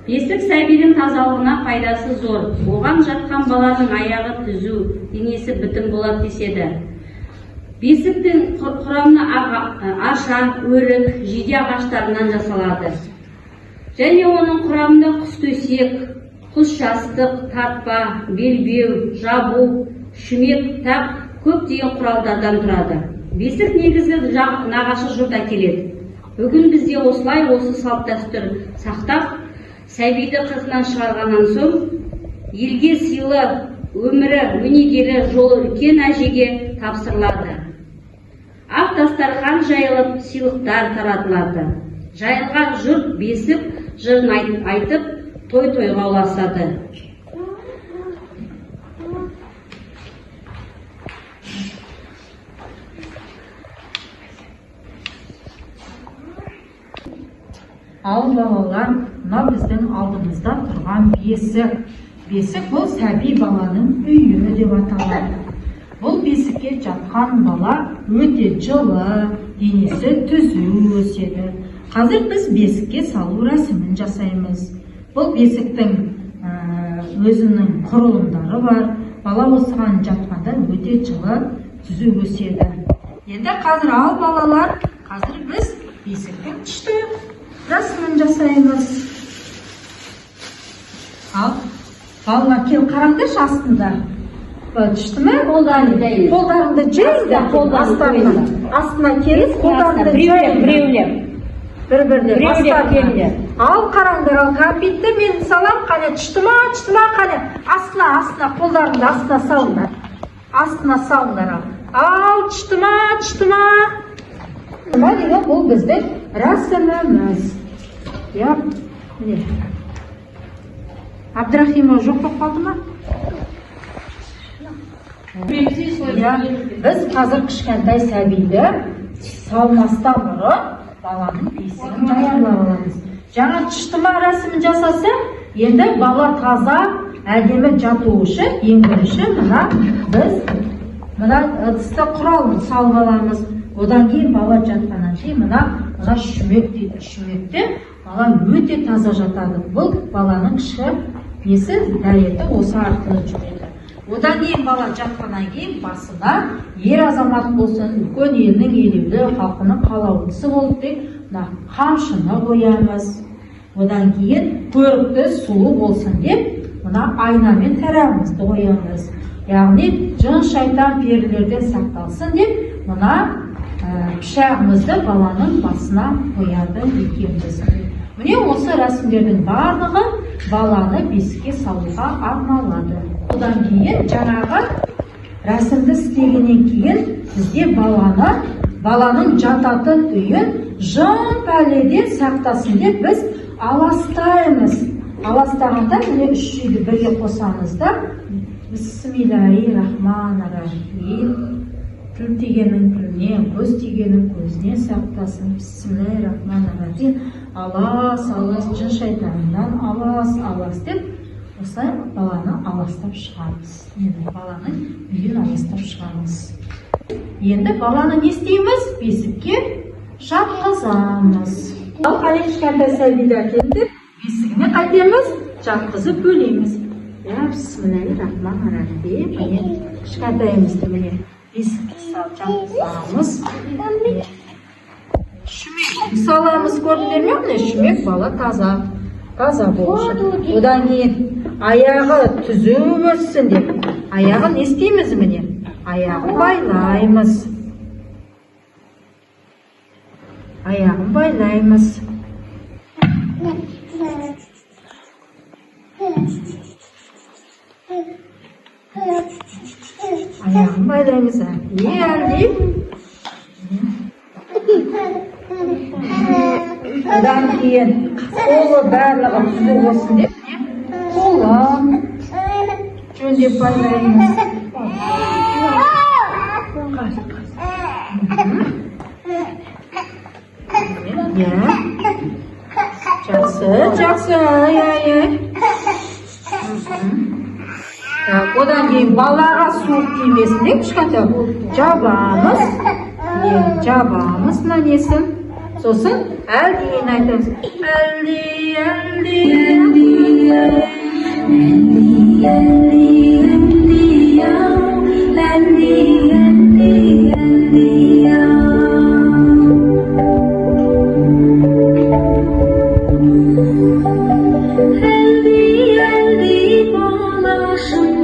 Бесік сәбидің тазалығына пайдасы зор. Оған жатқан баланың аяғы түзу, денесі бітім болады деседі. Бесіктің құрамына аша, өрік, жиде ағаштарынан жасалады. Және оның құрамында құс төсек, құс жастық, тартпа, белбеу, жабу, шүмек, тақ көптеген құралдардан тұрады. Бесік негізгі нағашы жұрт әкеледі. Бүгін бізде осылай осы салт дәстүр сақтап, сәбиді қырқынан шығарғаннан соң, елге сыйлы, өмірі, өнегелі жолы үлкен әжеге тапсырылады. Ақ дастархан жайылып, сыйлықтар таратылады. Жайылған жұрт бесік жырын айтып, той-тойға ұласады. Ал балалар, мына біздің алдымызда тұрған бесік. Бесік бұл сәби баланың үйі деп аталады. Бұл бесікке жатқан бала өте жылы, денесі түзу өседі. Қазір біз бесікке салу рәсімін жасаймыз. Бұл бесіктің өзінің құрылымдары бар. Бала осыған жатқанда өте жылы, түзу өседі. Енді қазір ал балалар, қазір біз бесіктің күшті рәсімін жасаймыз. Ал балалар кел қараңдаршы астында. Түсті ме? Қолдарыңды жайыңды, астына келіп, қолдарыңды Біреулер. Бір-біріне ал қараңдар, ал кәмпитті мен салам, қане түсті ма, қане астына, қолдарыңды астына салыңдар. Ал түсті ма. Деген бұл біздің рәсіміміз. Абдрахимова жоқ болып қалды ма? Біз қазір кішкентай сәбиді салмастан бұрын баланың бесігін даярлап аламыз. Жаңа тұштыма рәсімін жасаса, енді бала таза, әдемі жату үшін, ең бірінші біз ыдысты құралын салып аламыз. Одан кейін бала жатқаннан кейін мына шүмек дейді. Шүмекте бала өте таза жатады. Бұл баланың кіші несі дәреті осы арқылы жүреді. Одан кейін бала жатқаннан кейін басына ер азамат болсын, үлкен елінің елеулі халқының қалаулысы болып деп қамшыны қоямыз. Одан кейін көрікті сұлу болсын деп мына айнамен тарағымызды қоямыз. Яғни жын шайтан перілерден сақталсын деп мына пышағымызды баланың басына қояды екенбіз. Міне осы рәсімдердің барлығы баланы бесікке салуға арналады. Одан кейін жаңағы рәсімді істегеннен кейін бізде баланың жататын үйін жын пәледен сақтасын деп біз аластаймыз. Аластағанда міне үш үйді бірге қосамыз да Бисмиллахир-рахманир-рахим. Тіл тигеннің тіліне, көз тигеннің көзіне сақтасын. Бисмиллахир-рахманир-рахим. Алас, жын шайтанынан алас деп осылай баланы аластап шығамыз. Баланың үйін аластап шығамыз. Енді баланы не істейміз? Бесікке жатқызамыз. Ал қане кішкентай сәбиді әкелдік, бесігіне қайтеміз, жатқызып бөлейміз. Бисмиллахир-рахманир-рахим. Міне кішкентайымызды міне бесікке жатқызамыз. Шүмек саламыз, көрдіңдер ме? Міне шүмек бала таза болсын. Одан кейін аяғы түзу өссін деп аяғын не істейміз міне? Аяғын байлаймыз. Аяғын байлаймыз. Одан кейін қолы барлығы түзу болсын деп қолын жөндеп байлаймыз. Жақсы. Одан кейін балаға суық тимесін деп жабамыз мына несін. Сосын әлдейін айтамыз. Әлдей Eldi bolaşım